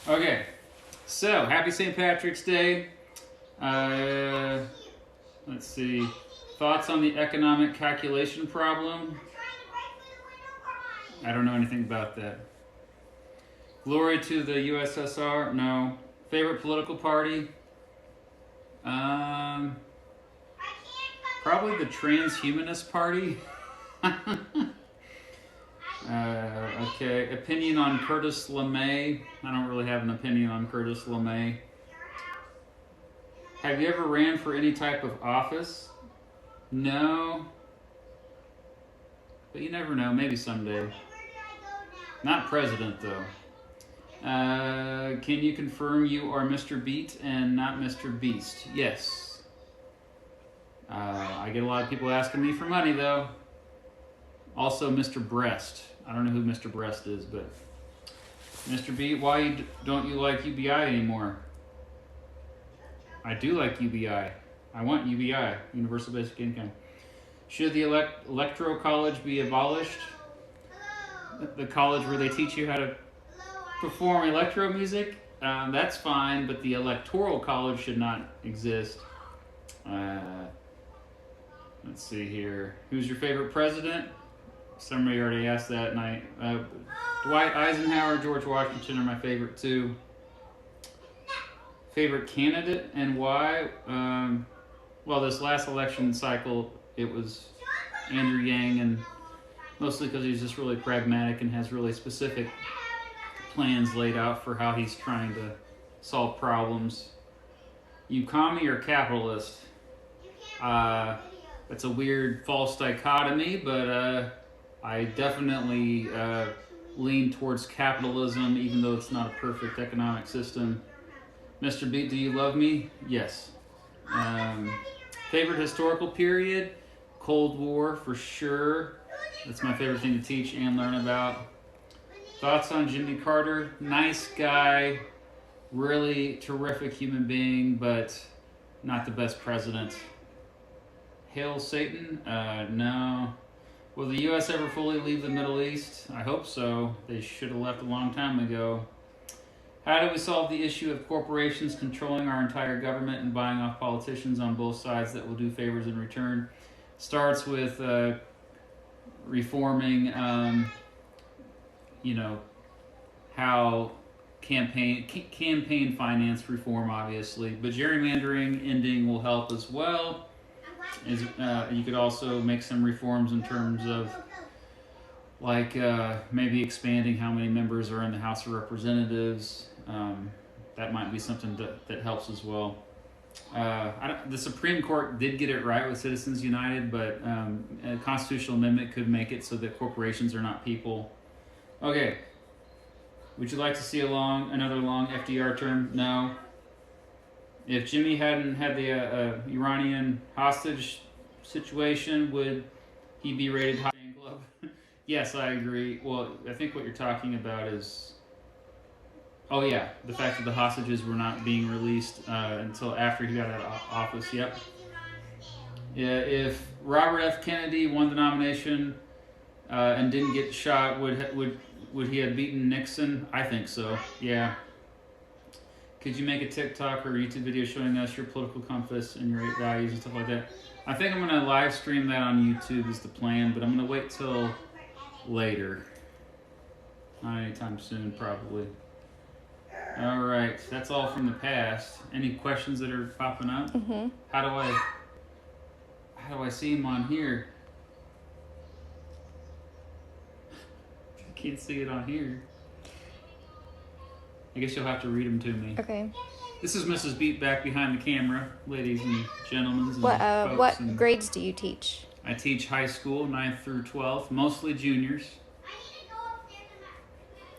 Okay, so happy St. Patrick's Day. Let's see. Thoughts on the economic calculation problem? I don't know anything about that. Glory to the USSR? No. Favorite political party? Probably the Transhumanist Party. Okay. Opinion on Curtis LeMay? I don't really have an opinion on Curtis LeMay. Have you ever ran for any type of office? No. But you never know. Maybe someday. Not president, though. Can you confirm you are Mr. Beat and not Mr. Beast? Yes. I get a lot of people asking me for money, though. Also, Mr. Breast. I don't know who Mr. Breast is, but... Mr. Beat, why don't you like UBI anymore? I do like UBI. I want UBI, Universal Basic Income. Should the Electoral College be abolished? The college where they teach you how to perform electro music? That's fine, but the Electoral College should not exist. Let's see here. Who's your favorite president? Somebody already asked that, and Dwight Eisenhower, George Washington are my favorite too. Favorite candidate and why? Well, this last election cycle, it was Andrew Yang, and mostly because he's just really pragmatic and has really specific plans laid out for how he's trying to solve problems. You commie or capitalist? That's a weird false dichotomy, but I definitely lean towards capitalism, even though it's not a perfect economic system. Mr. Beat, do you love me? Yes. Favorite historical period? Cold War, for sure. That's my favorite thing to teach and learn about. Thoughts on Jimmy Carter? Nice guy, really terrific human being, but not the best president. Hail Satan? No. Will the U.S. ever fully leave the Middle East? I hope so. They should have left a long time ago. How do we solve the issue of corporations controlling our entire government and buying off politicians on both sides that will do favors in return? Starts with reforming, how campaign finance reform, obviously, but gerrymandering ending will help as well. You could also make some reforms in terms of maybe expanding how many members are in the House of Representatives. That might be something that helps as well. The Supreme Court did get it right with Citizens United, but a constitutional amendment could make it so that corporations are not people. Okay. Would you like to see another long FDR term? No. If Jimmy hadn't had the Iranian hostage situation, would he be rated high in club? Yes, I agree. Well, I think what you're talking about is... Oh, yeah, the fact that the hostages were not being released until after he got out of office. Yep. Yeah, if Robert F. Kennedy won the nomination and didn't get shot, would he have beaten Nixon? I think so, yeah. Could you make a TikTok or YouTube video showing us your political compass and your 8 values and stuff like that? I think I'm going to live stream that on YouTube is the plan, but I'm going to wait till later. Not anytime soon, probably. All right, that's all from the past. Any questions that are popping up? Mm-hmm. How do I see them on here? I can't see it on here. I guess you'll have to read them to me. Okay. This is Mrs. Beat back behind the camera, ladies and gentlemen. And what grades do you teach? I teach high school, 9th through 12th, mostly juniors.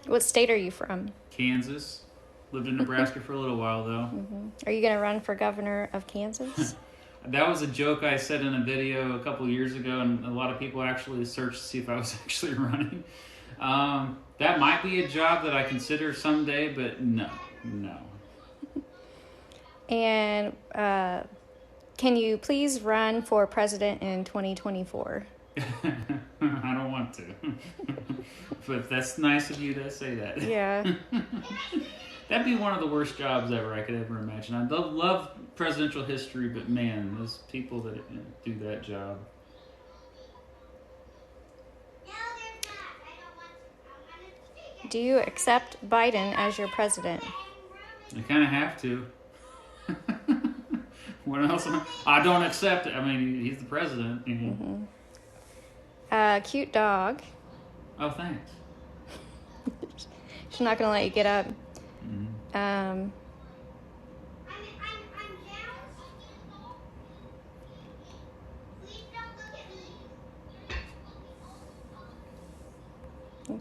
What state are you from? Kansas. Lived in Nebraska for a little while, though. Mm-hmm. Are you going to run for governor of Kansas? That was a joke I said in a video a couple years ago, and a lot of people actually searched to see if I was actually running. That might be a job that I consider someday, but no. And can you please run for president in 2024? I don't want to. But that's nice of you to say that. Yeah. That'd be one of the worst jobs ever I could ever imagine. I love presidential history, but man, those people that do that job. Do you accept Biden as your president? I kind of have to. What else? I don't accept it. I mean, he's the president. Cute dog. Oh, thanks. She's not gonna let you get up.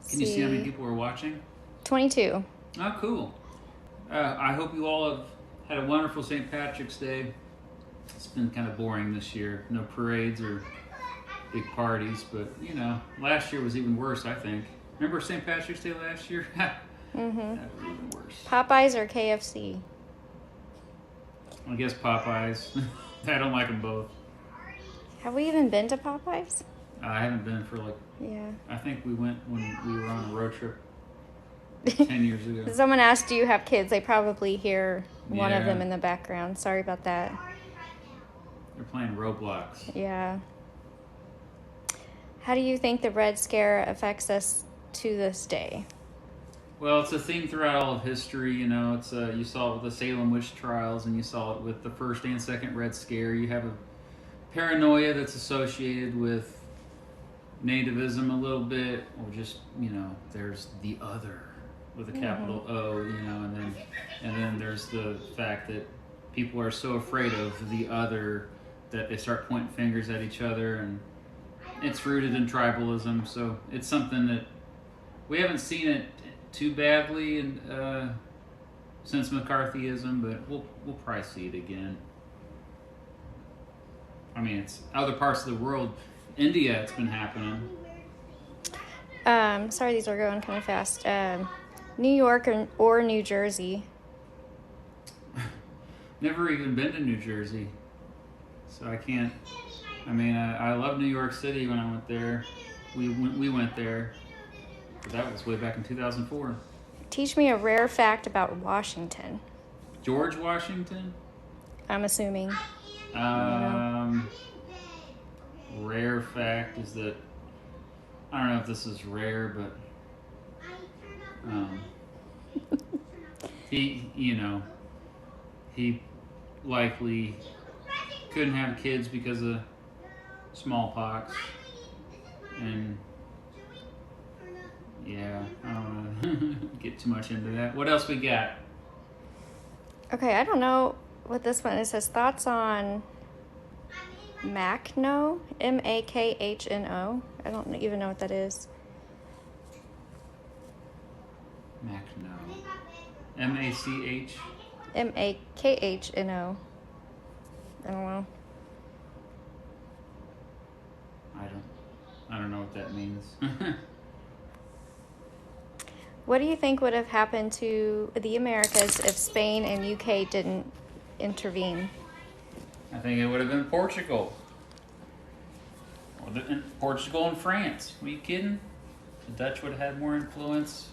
Can you see how many people are watching? 22. Oh, cool. I hope you all have had a wonderful St. Patrick's Day. It's been kind of boring this year. No parades or big parties, but, last year was even worse, I think. Remember St. Patrick's Day last year? That was even worse. Popeyes or KFC? I guess Popeyes. I don't like them both. Have we even been to Popeyes? I haven't been for I think we went when we were on a road trip 10 years ago. Someone asked, do you have kids? They probably hear one of them in the background. Sorry about that. They're playing Roblox. Yeah. How do you think the Red Scare affects us to this day? Well, it's a theme throughout all of history. It's you saw it with the Salem witch trials, and you saw it with the first and second Red Scare. You have a paranoia that's associated with nativism a little bit, or just there's the other with a capital O, and then there's the fact that people are so afraid of the other that they start pointing fingers at each other, and it's rooted in tribalism. So it's something that we haven't seen it too badly since McCarthyism, but we'll probably see it again. I mean, it's other parts of the world. India, it's been happening. Sorry, these are going kind of fast. New York or New Jersey? Never even been to New Jersey, so I can't. I mean, I love New York City when I went there. We went there, but that was way back in 2004. Teach me a rare fact about Washington. George Washington? I'm assuming. Rare fact is that, I don't know if this is rare, but he likely couldn't have kids because of smallpox, and I don't want to get too much into that. What else we got? Okay, I don't know what this one is. It says thoughts on Machno, Makhno. I don't even know what that is. Machno. M-A-C-H? Makhno. I don't know. I don't know what that means. What do you think would have happened to the Americas if Spain and UK didn't intervene? I think it would have been Portugal. Portugal and France. Are you kidding? The Dutch would have had more influence.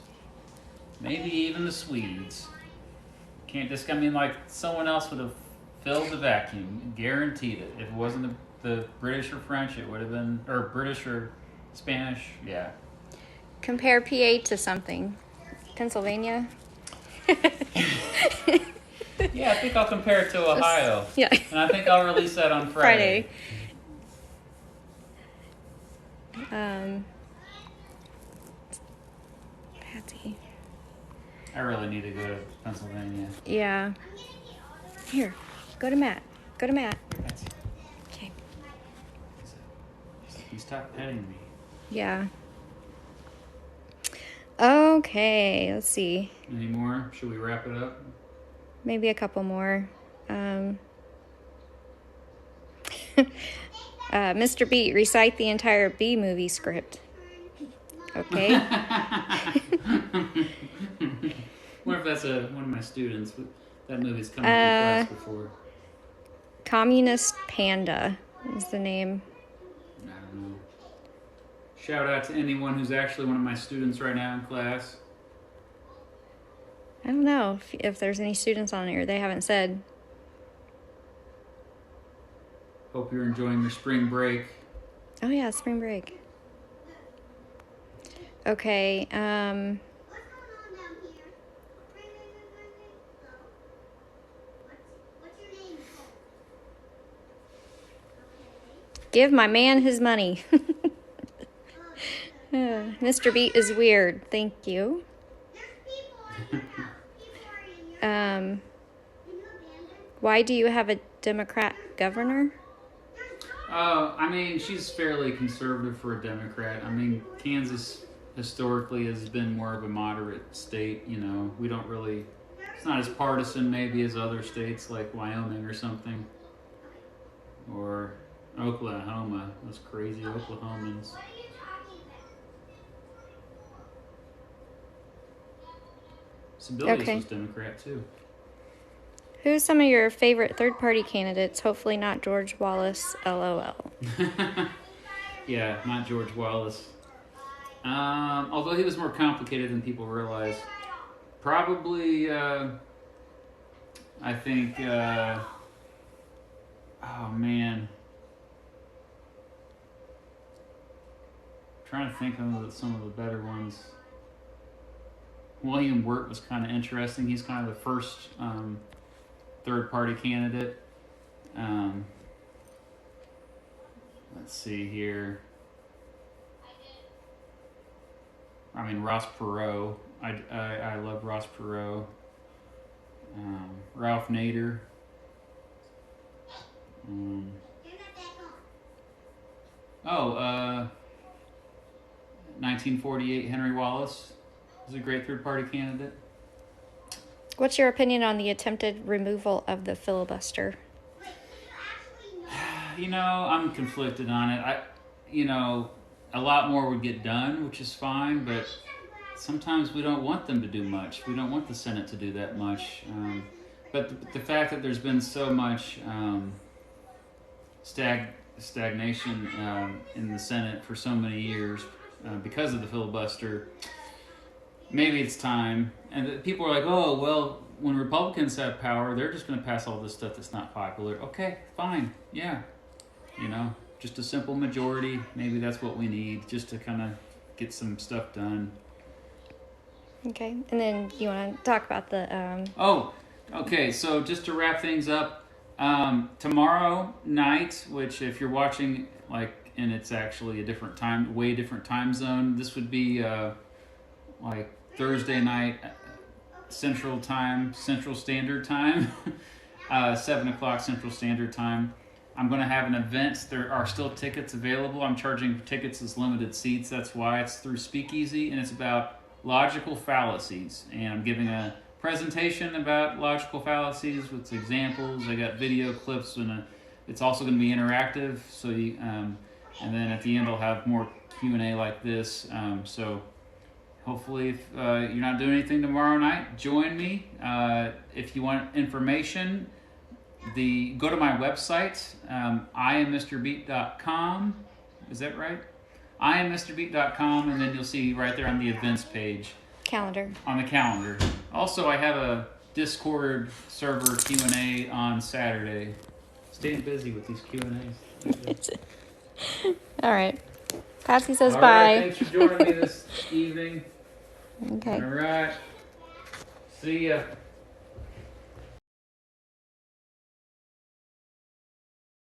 Maybe even the Swedes. Someone else would have filled the vacuum. Guaranteed it. If it wasn't the British or French, it would have been, or British or Spanish. Yeah. Compare PA to something. Pennsylvania? Yeah, I think I'll compare it to Ohio. Yeah. And I think I'll release that on Friday. Patsy. I really need to go to Pennsylvania. Yeah. Here, go to Matt. Go to Matt. Patsy. Okay. He stopped petting me. Yeah. Okay, let's see. Any more? Should we wrap it up? Maybe a couple more. Mr. B, recite the entire B movie script. Okay. What if that's one of my students? That movie's come up in class before. Communist Panda is the name. I don't know. Shout out to anyone who's actually one of my students right now in class. I don't know if there's any students on here. They haven't said. Hope you're enjoying your spring break. Oh yeah, spring break. Okay. What's going on down here? What's your name? Okay. Give my man his money. Oh, okay. Mr. Beat is weird. Thank you. There's people in your house. People are in your house. Um, Can you abandon? why do you have a Democrat governor? I mean, she's fairly conservative for a Democrat. I mean, Kansas historically has been more of a moderate state. You know, we don't really. It's not as partisan maybe as other states like Wyoming or something, or Oklahoma. Those crazy Oklahomans. What are you talking about? Sebelius Okay. was Democrat too. Who's some of your favorite third-party candidates? Hopefully not George Wallace, LOL. Yeah, not George Wallace. Although he was more complicated than people realize. Probably, I think, oh man. Trying to think of some of the better ones. William Wirt was kind of interesting. He's kind of the first third-party candidate. Let's see here. I mean, Ross Perot. I love Ross Perot. Ralph Nader. You're not that gone. 1948 Henry Wallace is a great third-party candidate. What's your opinion on the attempted removal of the filibuster? Wait, do you actually know? You know, I'm conflicted on it. A lot more would get done, which is fine, but sometimes we don't want them to do much. We don't want the Senate to do that much. But the fact that there's been so much stagnation in the Senate for so many years because of the filibuster, maybe it's time. And people are like, oh, well, when Republicans have power, they're just going to pass all this stuff that's not popular. Okay, fine, yeah. You know, just a simple majority. Maybe that's what we need just to kind of get some stuff done. Okay, and then you want to talk about the Okay, so just to wrap things up, tomorrow night, which if you're watching, and it's actually a different time, way different time zone, this would be Thursday night Central Standard Time, 7 o'clock Central Standard Time. I'm going to have an event. There are still tickets available. I'm charging tickets as limited seats. That's why it's through Speakeasy, and it's about logical fallacies. And I'm giving a presentation about logical fallacies with examples. I got video clips, and it's also going to be interactive. So, and then at the end, I'll have more Q&A like this. So, hopefully, if you're not doing anything tomorrow night, join me. If you want information, go to my website, IamMrBeat.com. Is that right? IamMrBeat.com, and then you'll see right there on the events page. calendar. On the calendar. Also, I have a Discord server Q&A on Saturday. Staying busy with these Q&As. All right. Patsy says All bye. right, thanks for joining me this evening. Okay. All right. See ya.